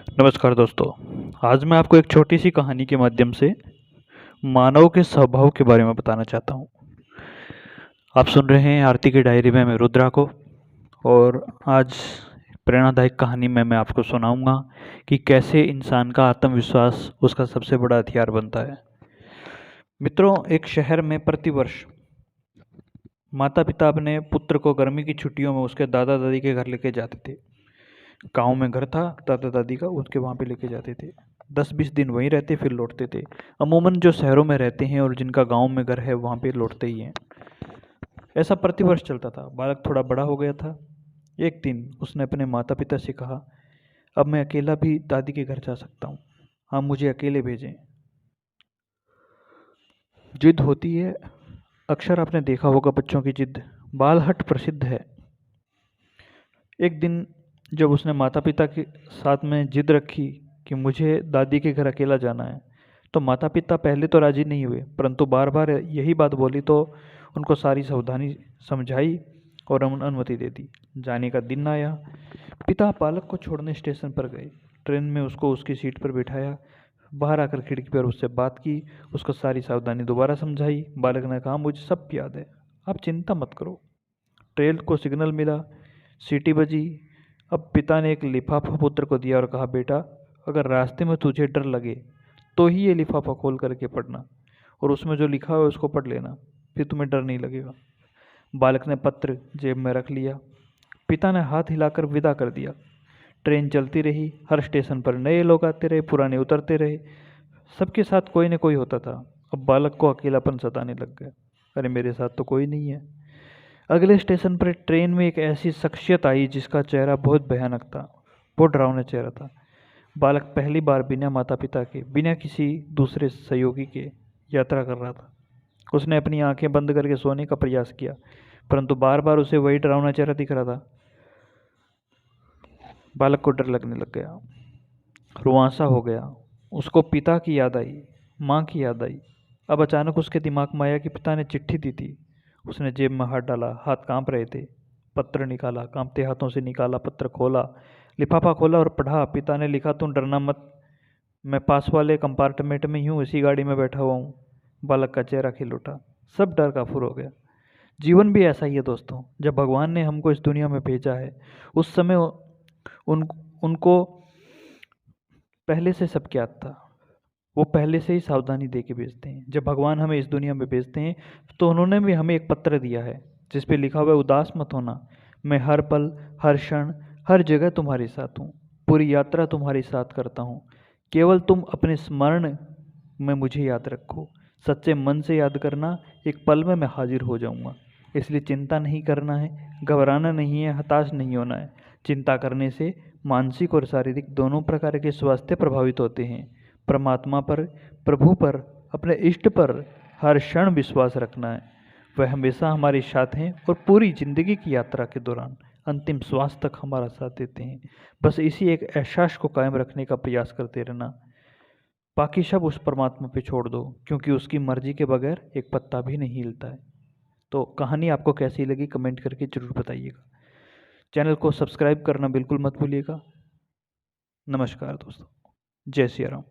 नमस्कार दोस्तों। आज मैं आपको एक छोटी सी कहानी के माध्यम से मानव के स्वभाव के बारे में बताना चाहता हूँ। आप सुन रहे हैं आरती की डायरी में मैं रुद्रा को। और आज प्रेरणादायक कहानी में मैं आपको सुनाऊंगा कि कैसे इंसान का आत्मविश्वास उसका सबसे बड़ा हथियार बनता है। मित्रों, एक शहर में प्रतिवर्ष माता पिता अपने पुत्र को गर्मी की छुट्टियों में उसके दादा दादी के घर लेके जाते थे। गांव में घर था दादा दादी का, उसके वहाँ पे लेके जाते थे। 10-20 दिन वहीं रहते फिर लौटते थे। अमूमन जो शहरों में रहते हैं और जिनका गांव में घर है वहाँ पे लौटते ही हैं। ऐसा प्रतिवर्ष चलता था। बालक थोड़ा बड़ा हो गया था। एक दिन उसने अपने माता पिता से कहा, अब मैं अकेला भी दादी के घर जा सकता हूँ, हाँ मुझे अकेले भेजें। जिद होती है, अक्सर आपने देखा होगा बच्चों की जिद बाल हट प्रसिद्ध है। एक दिन जब उसने माता पिता के साथ में जिद रखी कि मुझे दादी के घर अकेला जाना है, तो माता पिता पहले तो राजी नहीं हुए, परंतु बार बार यही बात बोली तो उनको सारी सावधानी समझाई और अनुमति दे दी। जाने का दिन आया। पिता बालक को छोड़ने स्टेशन पर गए। ट्रेन में उसको उसकी सीट पर बिठाया। बाहर आकर खिड़की पर उससे बात की, उसको सारी सावधानी दोबारा समझाई। बालक ने कहा, मुझे सब याद है, आप चिंता मत करो। ट्रेन को सिग्नल मिला, सीटी बजी। अब पिता ने एक लिफाफा पुत्र को दिया और कहा, बेटा अगर रास्ते में तुझे डर लगे तो ही ये लिफाफा खोल करके पढ़ना, और उसमें जो लिखा हुआ है उसको पढ़ लेना, फिर तुम्हें डर नहीं लगेगा। बालक ने पत्र जेब में रख लिया। पिता ने हाथ हिलाकर विदा कर दिया। ट्रेन चलती रही। हर स्टेशन पर नए लोग आते रहे, पुराने उतरते रहे। सबके साथ कोई न कोई होता था। अब बालक को अकेलापन सताने लग गया। अरे मेरे साथ तो कोई नहीं है। अगले स्टेशन पर ट्रेन में एक ऐसी शख्सियत आई जिसका चेहरा बहुत भयानक था, बहुत डरावना चेहरा था। बालक पहली बार बिना माता पिता के, बिना किसी दूसरे सहयोगी के यात्रा कर रहा था। उसने अपनी आंखें बंद करके सोने का प्रयास किया, परंतु बार बार उसे वही डरावना चेहरा दिख रहा था। बालक को डर लगने लग गया, रुआंसा हो गया। उसको पिता की याद आई, माँ की याद आई। अब अचानक उसके दिमाग में आया कि पिता ने चिट्ठी दी थी। उसने जेब में हाथ डाला, हाथ कांप रहे थे। पत्र निकाला, कांपते हाथों से निकाला, पत्र खोला, लिफाफा खोला और पढ़ा। पिता ने लिखा, तुम डरना मत, मैं पास वाले कंपार्टमेंट में ही हूँ, इसी गाड़ी में बैठा हुआ हूँ। बालक का चेहरा खिल उठा, सब डर काफूर हो गया। जीवन भी ऐसा ही है दोस्तों। जब भगवान ने हमको इस दुनिया में भेजा है, उस समय उन उनको पहले से सब ज्ञात था। वो पहले से ही सावधानी दे के भेजते हैं। जब भगवान हमें इस दुनिया में भेजते हैं तो उन्होंने भी हमें एक पत्र दिया है जिस पे लिखा हुआ है, उदास मत होना, मैं हर पल, हर क्षण, हर जगह तुम्हारे साथ हूँ, पूरी यात्रा तुम्हारे साथ करता हूँ। केवल तुम अपने स्मरण में मुझे याद रखो, सच्चे मन से याद करना, एक पल में मैं हाजिर हो जाऊँगा। इसलिए चिंता नहीं करना है, घबराना नहीं है, हताश नहीं होना है। चिंता करने से मानसिक और शारीरिक दोनों प्रकार के स्वास्थ्य प्रभावित होते हैं। परमात्मा पर, प्रभु पर, अपने इष्ट पर हर क्षण विश्वास रखना है। वह हमेशा हमारे साथ हैं और पूरी जिंदगी की यात्रा के दौरान अंतिम श्वास तक हमारा साथ देते हैं। बस इसी एक एहसास को कायम रखने का प्रयास करते रहना। बाकी सब उस परमात्मा पे छोड़ दो, क्योंकि उसकी मर्जी के बगैर एक पत्ता भी नहीं हिलता है। तो कहानी आपको कैसी लगी कमेंट करके ज़रूर बताइएगा। चैनल को सब्सक्राइब करना बिल्कुल मत भूलिएगा। नमस्कार दोस्तों, जय सिया राम।